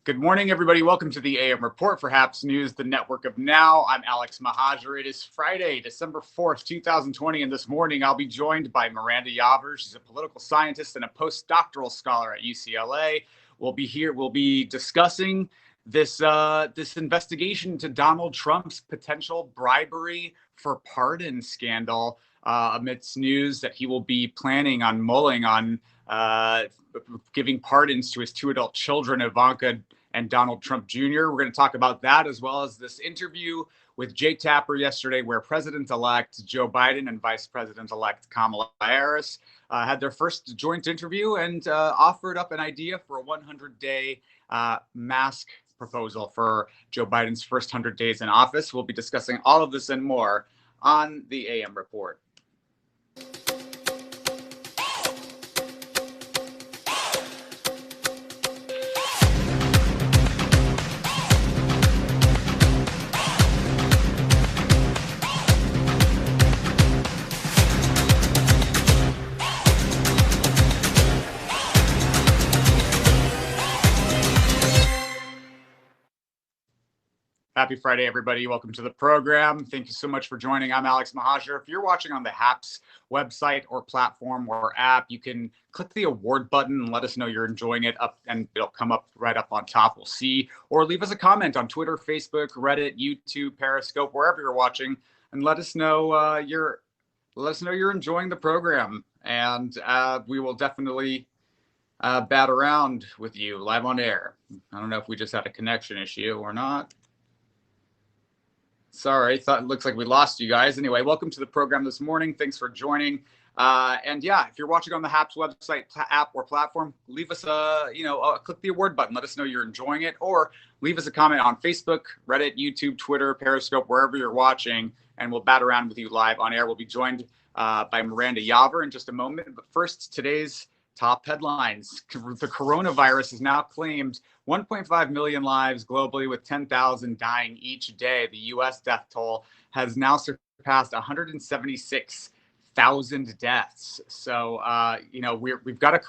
Good morning, everybody. Welcome to the AM Report for HAPS News, the network of now. I'm Alex Mahajer. It is Friday, December 4th, 2020, and this morning I'll be joined by Miranda Yaver. She's a political scientist and a postdoctoral scholar at UCLA. We'll be discussing this investigation to Donald Trump's potential bribery for pardon scandal amidst news that he will be planning on mulling on giving pardons to his two adult children, Ivanka and Donald Trump Jr. We're going to talk about that, as well as this interview with Jake Tapper yesterday, where President-elect Joe Biden and Vice President-elect Kamala Harris had their first joint interview and offered up an idea for a 100-day mask proposal for Joe Biden's first 100 days in office. We'll be discussing all of this and more on the AM Report. Happy Friday, everybody. Welcome to the program. Thank you so much for joining. I'm Alex Mahajer. If you're watching on the HAPS website or platform or app, you can click the award button and let us know you're enjoying it, and it'll come up right up on top. We'll see. Or leave us a comment on Twitter, Facebook, Reddit, YouTube, Periscope, wherever you're watching, and let us know you're enjoying the program. And we will definitely bat around with you live on air. I don't know if we just had a connection issue or not. Sorry, it looks like we lost you guys. Anyway, welcome to the program this morning. Thanks for joining. And yeah, if you're watching on the HAPS website, app, or platform, leave us click the award button. Let us know you're enjoying it, or leave us a comment on Facebook, Reddit, YouTube, Twitter, Periscope, wherever you're watching, and we'll bat around with you live on air. We'll be joined by Miranda Yaver in just a moment. But first, today's top headlines. The coronavirus has now claimed 1.5 million lives globally, with 10,000 dying each day. The U.S. death toll has now surpassed 176,000 deaths. So, we've got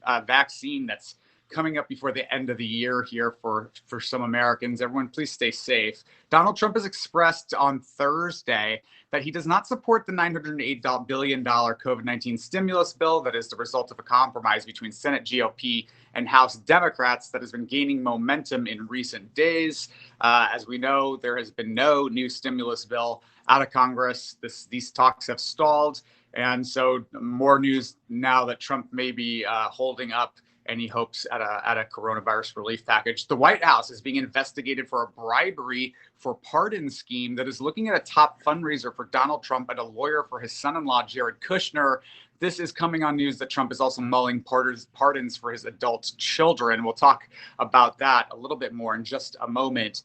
a vaccine that's coming up before the end of the year here for some Americans. Everyone, please stay safe. Donald Trump has expressed on Thursday that he does not support the $908 billion COVID-19 stimulus bill that is the result of a compromise between Senate GOP and House Democrats that has been gaining momentum in recent days. As we know, there has been no new stimulus bill out of Congress. These talks have stalled. And so more news now that Trump may be holding up any hopes at a coronavirus relief package. The White House is being investigated for a bribery for pardon scheme that is looking at a top fundraiser for Donald Trump and a lawyer for his son-in-law, Jared Kushner. This is coming on news that Trump is also mulling pardons for his adult children. We'll talk about that a little bit more in just a moment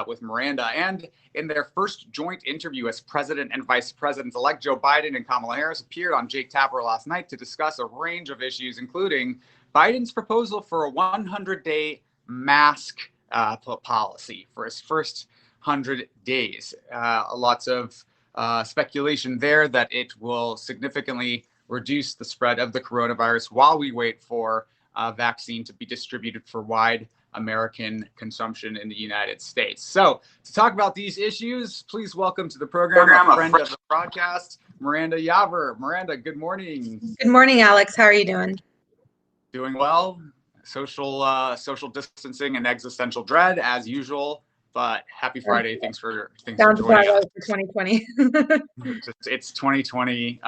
with Miranda. And in their first joint interview as President and Vice President-elect, Joe Biden and Kamala Harris appeared on Jake Tapper last night to discuss a range of issues, including Biden's proposal for a 100-day mask policy for his first 100 days. Lots of speculation there that it will significantly reduce the spread of the coronavirus while we wait for a vaccine to be distributed for wide American consumption in the United States. So to talk about these issues, please welcome to the program a friend of the broadcast, Miranda Yaver. Miranda, good morning. Good morning, Alex. How are you doing? Doing well. Social distancing and existential dread as usual. But happy Friday. Thanks for joining us. For 2020. It's 2020.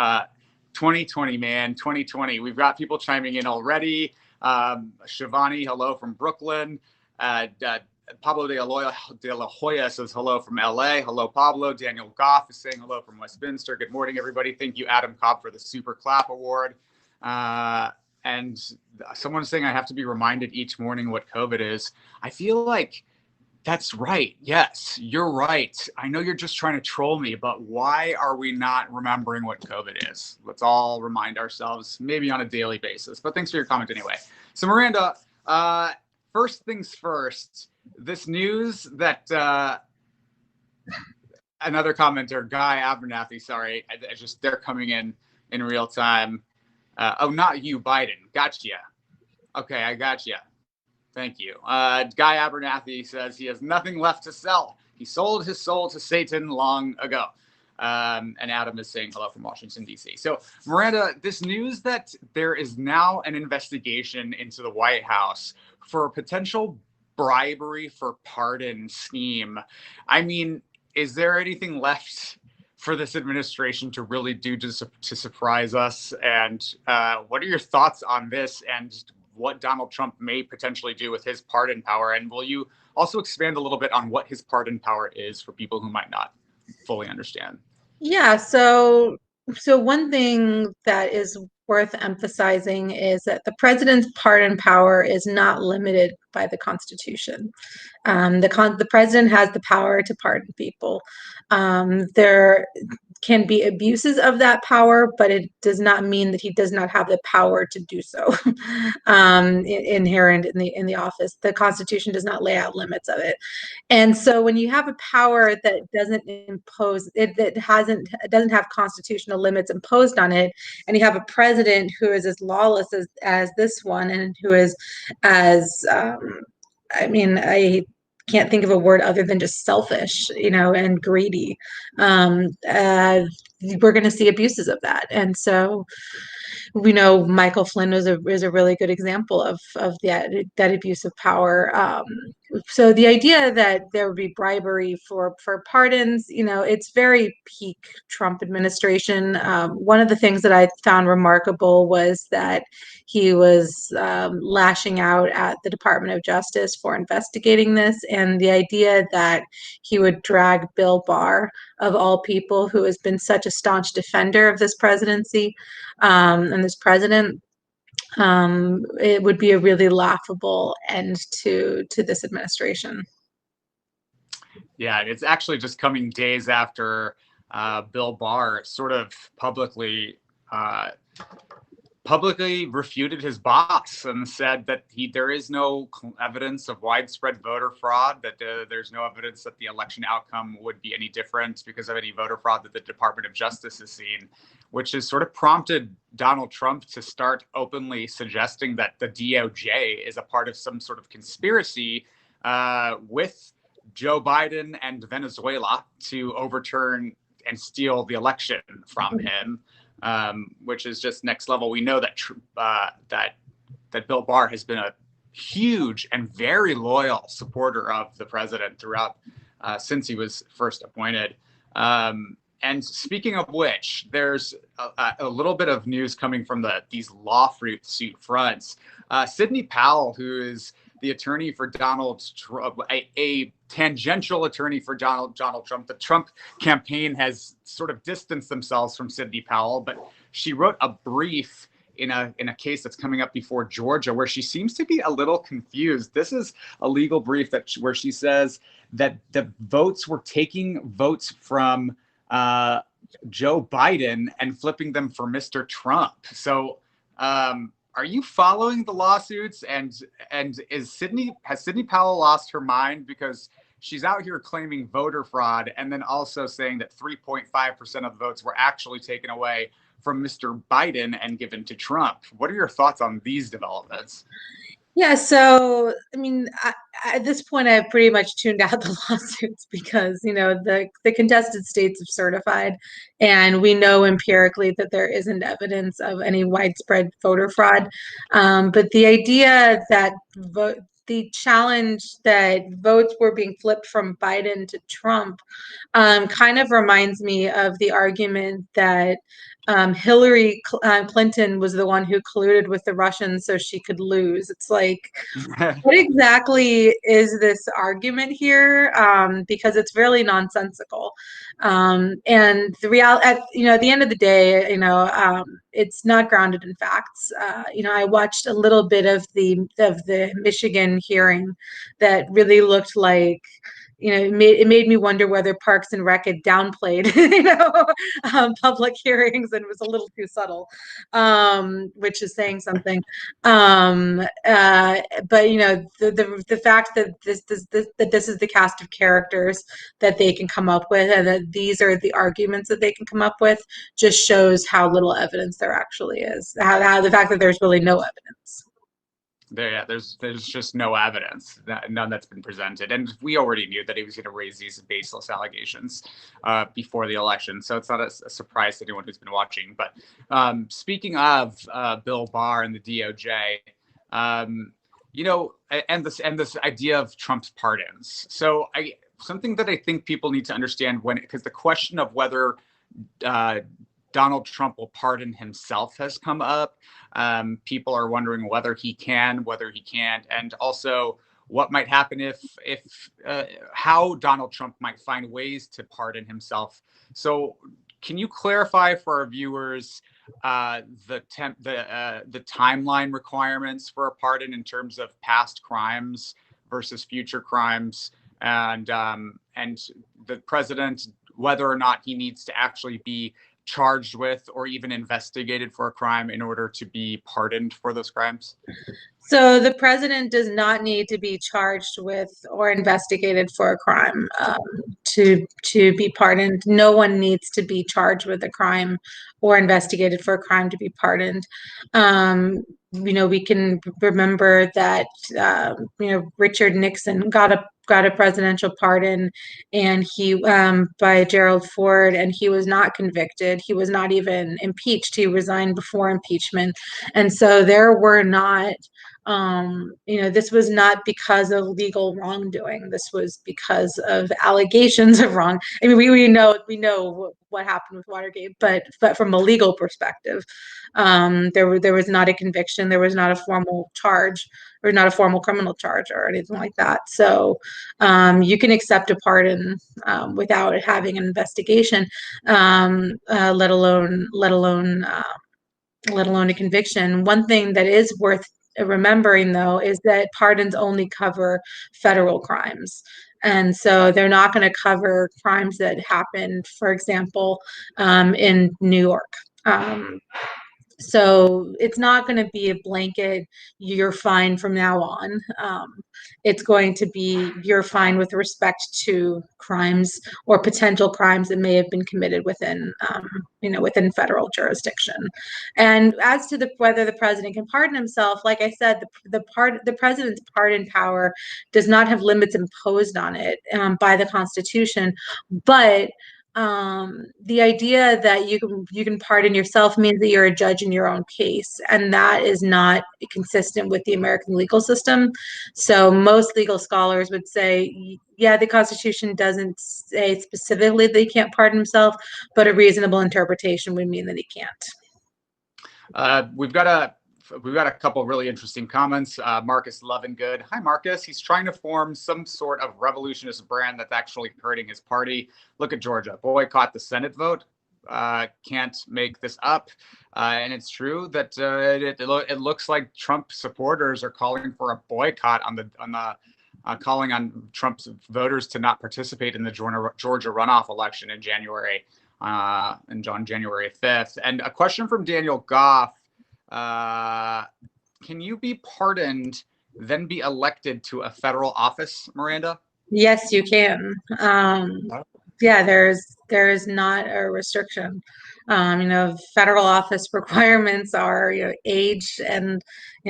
2020, man. 2020. We've got people chiming in already. Shivani, hello from Brooklyn. Pablo de la Hoya says hello from LA. Hello, Pablo. Daniel Goff is saying hello from Westminster. Good morning, everybody. Thank you, Adam Cobb, for the Super Clap Award. And someone is saying I have to be reminded each morning what COVID is. I feel like that's right. Yes, you're right. I know you're just trying to troll me, but why are we not remembering what COVID is? Let's all remind ourselves, maybe on a daily basis. But thanks for your comment anyway. So Miranda, first things first, this news that another commenter, Guy Abernathy, sorry, they're coming in real time. Oh, not you, Biden. Gotcha. Okay, I gotcha. Thank you. Guy Abernathy says he has nothing left to sell. He sold his soul to Satan long ago. And Adam is saying hello from Washington, D.C. So, Miranda, this news that there is now an investigation into the White House for potential bribery for pardon scheme. I mean, is there anything left for this administration to really do to surprise us? And what are your thoughts on this and what Donald Trump may potentially do with his pardon power? And will you also expand a little bit on what his pardon power is for people who might not fully understand? Yeah, so one thing that is worth emphasizing is that the president's pardon power is not limited by the Constitution. The president has the power to pardon people. There can be abuses of that power, but it does not mean that he does not have the power to do so. Inherent in the office, the Constitution does not lay out limits of it. And so when you have a power that doesn't impose it, doesn't have constitutional limits imposed on it, and you have a president who is as lawless as this one, and who is as I mean, I can't think of a word other than just selfish, and greedy. We're going to see abuses of that, and so we know Michael Flynn is a really good example of that abuse of power. So the idea that there would be bribery for pardons, it's very peak Trump administration. One of the things that I found remarkable was that he was lashing out at the Department of Justice for investigating this, and the idea that he would drag Bill Barr, of all people, who has been such a staunch defender of this presidency and this president, it would be a really laughable end to this administration. Yeah, it's actually just coming days after Bill Barr sort of publicly refuted his boss and said that there is no evidence of widespread voter fraud, that there's no evidence that the election outcome would be any different because of any voter fraud that the Department of Justice has seen, which has sort of prompted Donald Trump to start openly suggesting that the DOJ is a part of some sort of conspiracy with Joe Biden and Venezuela to overturn and steal the election from him. Which is just next level. We know that that Bill Barr has been a huge and very loyal supporter of the president throughout since he was first appointed. And speaking of which, there's a little bit of news coming from these lawsuit fronts. Sidney Powell, who is the attorney for Donald Trump, a tangential attorney for Donald Trump. The Trump campaign has sort of distanced themselves from Sidney Powell, but she wrote a brief in a case that's coming up before Georgia, where she seems to be a little confused. This is a legal brief where she says that the votes were taking votes from Joe Biden and flipping them for Mr. Trump. So are you following the lawsuits? And has Sidney Powell lost her mind, because she's out here claiming voter fraud and then also saying that 3.5% of the votes were actually taken away from Mr. Biden and given to Trump? What are your thoughts on these developments? Yeah, so I mean, at this point, I've pretty much tuned out the lawsuits because the contested states have certified, and we know empirically that there isn't evidence of any widespread voter fraud. But the idea that the challenge that votes were being flipped from Biden to Trump kind of reminds me of the argument that Hillary Clinton was the one who colluded with the Russians so she could lose. It's like, what exactly is this argument here? Because it's really nonsensical. And at the end of the day, it's not grounded in facts. I watched a little bit of the Michigan hearing that really looked like, it made me wonder whether Parks and Rec had downplayed, public hearings, and was a little too subtle, which is saying something. But the fact that this is the cast of characters that they can come up with, and that these are the arguments that they can come up with, just shows how little evidence there actually is. How the fact that there's really no evidence. There's just no evidence, none that's been presented, and we already knew that he was going to raise these baseless allegations before the election, so it's not a surprise to anyone who's been watching. But speaking of Bill Barr and the DOJ, you know, and this idea of Trump's pardons. So something that I think people need to understand because the question of whether Donald Trump will pardon himself has come up. People are wondering whether he can, whether he can't, and also what might happen if how Donald Trump might find ways to pardon himself. So, can you clarify for our viewers the timeline requirements for a pardon in terms of past crimes versus future crimes, and the president, whether or not he needs to actually be charged with or even investigated for a crime in order to be pardoned for those crimes? So the president does not need to be charged with or investigated for a crime to be pardoned. No one needs to be charged with a crime or investigated for a crime to be pardoned. We can remember that Richard Nixon got a presidential pardon, and he by Gerald Ford, and he was not convicted. He was not even impeached. He resigned before impeachment, and so there were not. This was not because of legal wrongdoing. This was because of allegations of wrong. I mean, we know what happened with Watergate, but from a legal perspective, there was not a conviction. There was not a formal charge, or not a formal criminal charge or anything like that. So you can accept a pardon without having an investigation, let alone a conviction. One thing that is worth remembering, though, is that pardons only cover federal crimes. And so they're not going to cover crimes that happened, for example, in New York. So it's not going to be a blanket, you're fine from now on. It's going to be, you're fine with respect to crimes or potential crimes that may have been committed within, within federal jurisdiction. And as to whether the president can pardon himself, like I said, the president's pardon power does not have limits imposed on it by the Constitution, but the idea that you can pardon yourself means that you're a judge in your own case, and that is not consistent with the American legal system. So most legal scholars would say, yeah, the Constitution doesn't say specifically that he can't pardon himself, but a reasonable interpretation would mean that he can't. We've got a couple of really interesting comments. Marcus Lovingood. Hi, Marcus. He's trying to form some sort of revolutionist brand that's actually hurting his party. Look at Georgia. Boycott the Senate vote. Can't make this up. And it's true that it looks like Trump supporters are calling for a boycott calling on Trump's voters to not participate in the Georgia runoff election in January, on January 5th. And a question from Daniel Goff. Can you be pardoned, then be elected to a federal office, Miranda? Yes, you can. Yeah, there's not a restriction. Federal office requirements are, age and,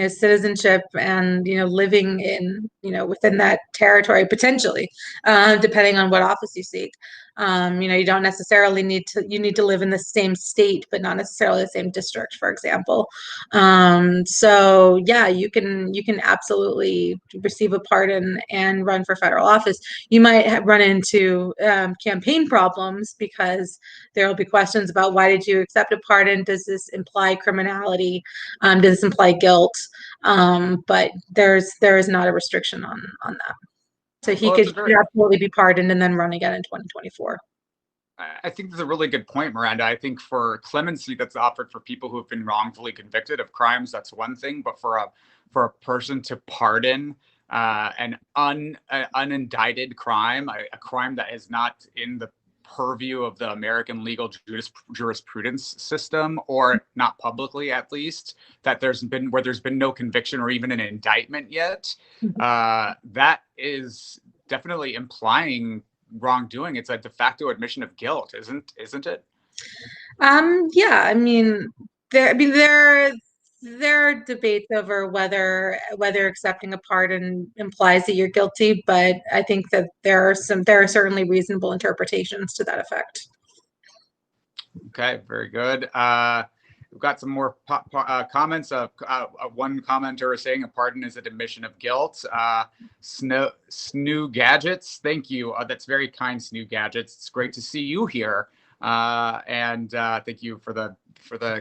citizenship and, living in, within that territory potentially, depending on what office you seek. You don't necessarily you need to live in the same state, but not necessarily the same district, for example. So yeah, you can absolutely receive a pardon and run for federal office. You might run into campaign problems, because there will be questions about, why did you accept a pardon? Does this imply criminality? Does this imply guilt? But there is not a restriction on that. So he could absolutely be pardoned and then run again in 2024. I think that's a really good point, Miranda. I think for clemency that's offered for people who have been wrongfully convicted of crimes, that's one thing. But for a person to pardon an unindicted crime, a crime that is not in the purview of the American legal jurisprudence system, or not publicly at least, that there's been no conviction or even an indictment yet, that is definitely implying wrongdoing. It's a de facto admission of guilt, isn't it? Yeah, I mean, there are debates over whether accepting a pardon implies that you're guilty, but I think that there are certainly reasonable interpretations to that effect. Okay, very good. We've got some more comments. One commenter is saying a pardon is an admission of guilt. Snoo Gadgets, thank you. That's very kind, Snoo Gadgets. It's great to see you here. And thank you for the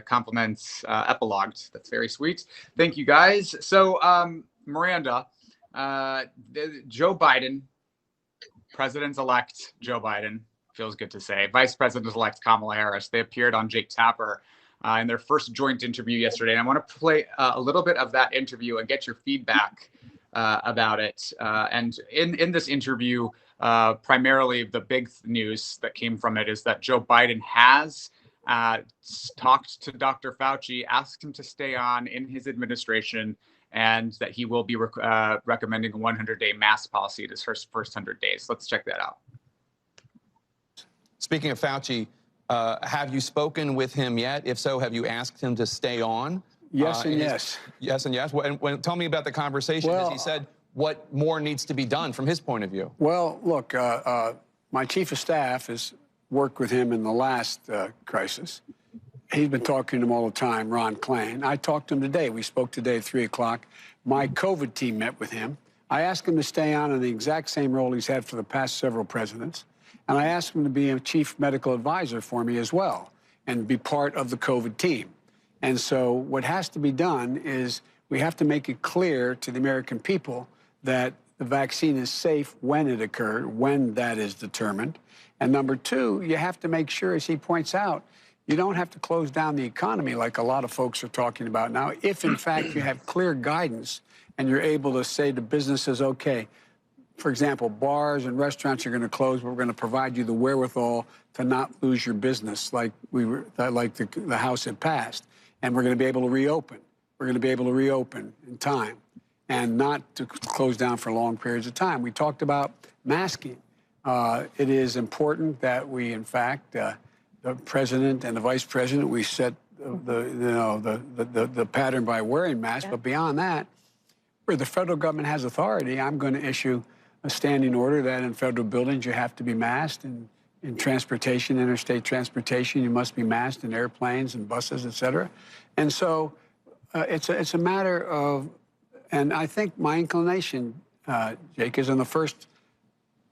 compliments epilogued. That's very sweet. Thank you, guys. So, Miranda, Joe Biden, President-elect Joe Biden, feels good to say, Vice President-elect Kamala Harris, they appeared on Jake Tapper in their first joint interview yesterday. And I want to play a little bit of that interview and get your feedback about it. And in this interview, primarily the big news that came from it is that Joe Biden has talked to Dr. Fauci, asked him to stay on in his administration, and that he will be recommending a 100-day mask policy this first 100 days. Let's check that out. Speaking of Fauci, have you spoken with him yet? If so, have you asked him to stay on? Yes and yes. Yes and yes. Tell me about the conversation. As he said, what more needs to be done from his point of view? Well, look, my chief of staff has worked with him in the last crisis. He's been talking to him all the time, Ron Klain. I talked to him today. We spoke today at 3 o'clock. My COVID team met with him. I asked him to stay on in the exact same role he's had for the past several presidents. And I asked him to be a chief medical advisor for me as well and be part of the COVID team. And so what has to be done is we have to make it clear to the American people that the vaccine is safe when it occurred, when that is determined. And number two, you have to make sure, as he points out, you don't have to close down the economy like a lot of folks are talking about now. If, in fact, you have clear guidance and you're able to say to businesses, okay, for example, bars and restaurants are going to close, but we're going to provide you the wherewithal to not lose your business like the House had passed. And we're going to be able to reopen. We're going to be able to reopen in time and not to close down for long periods of time. We talked about masking. It is important that we, in fact, the president and the vice president, we set the pattern by wearing masks. But beyond that, where the federal government has authority, I'm going to issue a standing order that in federal buildings you have to be masked, and in transportation, interstate transportation, you must be masked in airplanes and buses, et cetera. And so it's a matter of, and I think my inclination, Jake, is on the first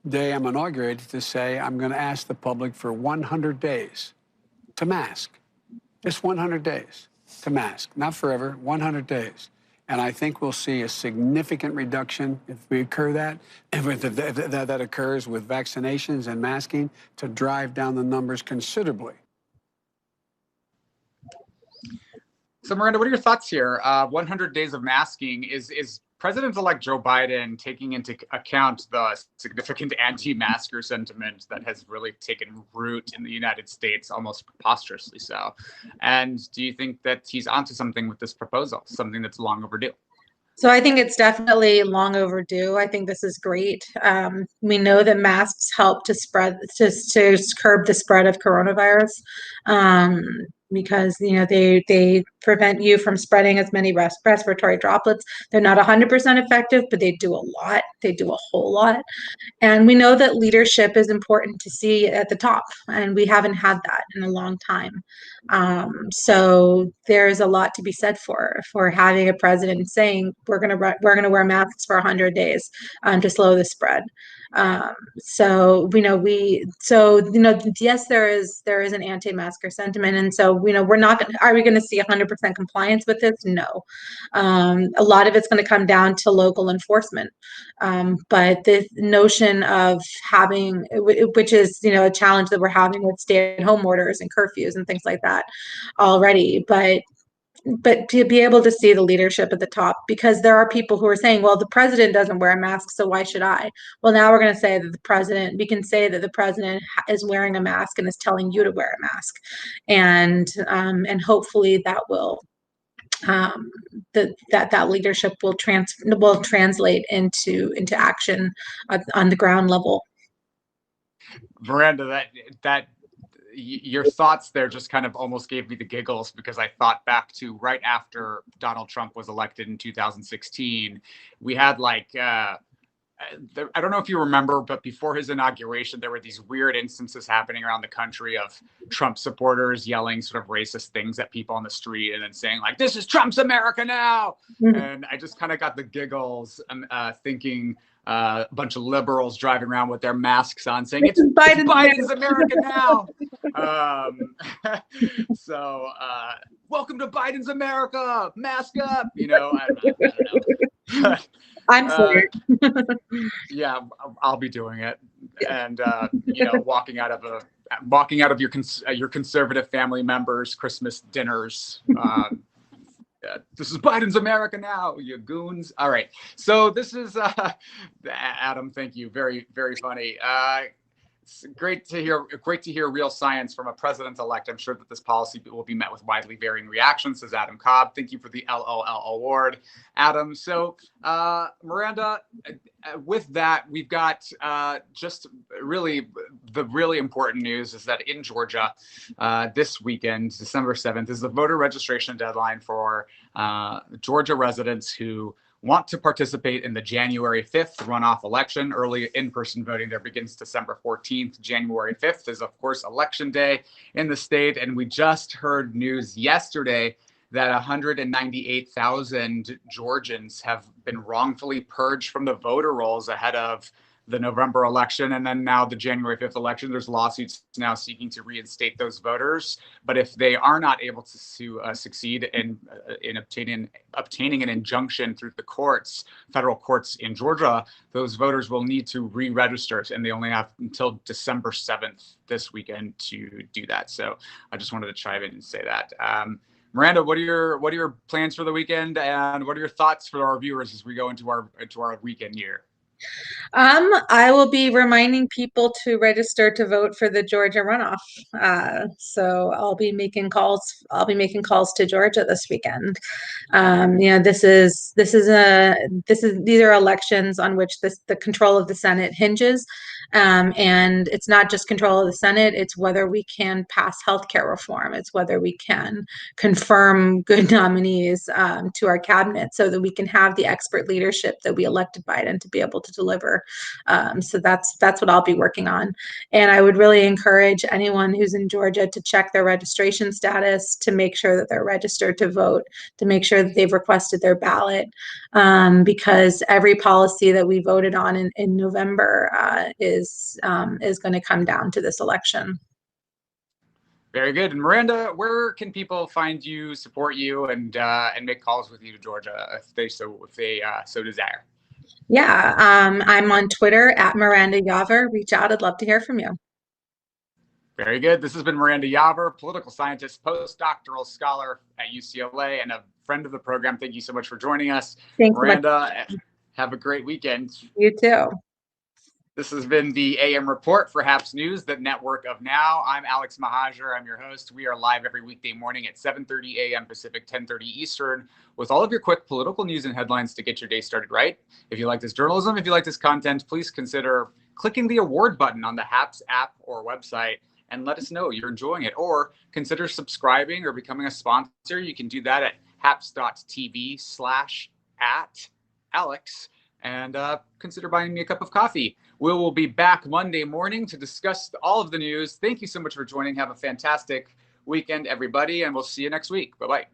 day I'm inaugurated to say I'm going to ask the public for 100 days to mask. Just 100 days to mask. Not forever, 100 days. And I think we'll see a significant reduction if we occur that, if that occurs with vaccinations and masking to drive down the numbers considerably. So, Miranda, what are your thoughts here? 100 days of masking. Is President-elect Joe Biden taking into account the significant anti-masker sentiment that has really taken root in the United States, almost preposterously so? And do you think that he's onto something with this proposal, something that's long overdue? So I think it's definitely long overdue. I think this is great. We know that masks help to curb the spread of coronavirus, because they prevent you from spreading as many respiratory droplets. They're not 100% effective, but they do a lot. They do a whole lot. And we know that leadership is important to see at the top, and we haven't had that in a long time. So there's a lot to be said for having a president saying we're going to wear masks for 100 days to slow the spread. Yes, there is an anti-masker sentiment, and so are we going to see 100% compliance with this? No. A lot of it's going to come down to local enforcement. But the notion of having, which is a challenge that we're having with stay-at-home orders and curfews and things like that already, but to be able to see the leadership at the top, because there are people who are saying, well, the president doesn't wear a mask, so why should I? Well, now we're going to say that we can say that the president is wearing a mask and is telling you to wear a mask, and hopefully that will that leadership will translate into action on the ground level. Miranda, that your thoughts there just kind of almost gave me the giggles, because I thought back to right after Donald Trump was elected in 2016. We had like, I don't know if you remember, but before his inauguration, there were these weird instances happening around the country of Trump supporters yelling sort of racist things at people on the street and then saying like, "This is Trump's America now." Mm-hmm. And I just kind of got the giggles thinking a bunch of liberals driving around with their masks on saying it's Biden's America now. So welcome to Biden's America, mask up, I don't know. I'm sorry. Yeah, I'll be doing it, and walking out of your conservative family members' Christmas dinners. This is Biden's America now, you goons. All right, so this is Adam. Thank you, very very funny. It's great to hear real science from a president-elect. I'm sure that this policy will be met with widely varying reactions, says Adam Cobb. Thank you for the LOL award, Adam. So, Miranda, with that, we've got just really the really important news is that in Georgia, this weekend, December 7th, is the voter registration deadline for Georgia residents who want to participate in the January 5th runoff election. Early in-person voting there begins December 14th. January 5th is, of course, election day in the state. And we just heard news yesterday that 198,000 Georgians have been wrongfully purged from the voter rolls ahead of the November election, and then now the January 5th election. There's lawsuits now seeking to reinstate those voters. But if they are not able to succeed in obtaining an injunction through the courts, federal courts in Georgia, those voters will need to re-register, and they only have until December 7th this weekend to do that. So I just wanted to chime in and say that. Miranda, what are your plans for the weekend, and what are your thoughts for our viewers as we go into our weekend year? I will be reminding people to register to vote for the Georgia runoff. So I'll be making calls. To Georgia this weekend. These are elections on which the control of the Senate hinges. And it's not just control of the Senate, it's whether we can pass healthcare reform. It's whether we can confirm good nominees to our cabinet so that we can have the expert leadership that we elected Biden to be able to deliver. So that's what I'll be working on. And I would really encourage anyone who's in Georgia to check their registration status, to make sure that they're registered to vote, to make sure that they've requested their ballot, because every policy that we voted on in November is going to come down to this election. Very good. And Miranda, where can people find you, support you, and make calls with you to Georgia if they so desire? Yeah, I'm on Twitter at Miranda Yaver. Reach out. I'd love to hear from you. Very good. This has been Miranda Yaver, political scientist, postdoctoral scholar at UCLA, and a friend of the program. Thank you so much for joining us. Thanks, Miranda. Have a great weekend. You too. This has been the AM Report for HAPS News, the network of now. I'm Alex Mahajer. I'm your host. We are live every weekday morning at 7:30 a.m. Pacific, 10:30 Eastern, with all of your quick political news and headlines to get your day started right. If you like this journalism, if you like this content, please consider clicking the award button on the HAPS app or website and let us know you're enjoying it. Or consider subscribing or becoming a sponsor. You can do that at haps.tv/@Alex. And consider buying me a cup of coffee. We will be back Monday morning to discuss all of the news. Thank you so much for joining. Have a fantastic weekend, everybody, and we'll see you next week. Bye-bye.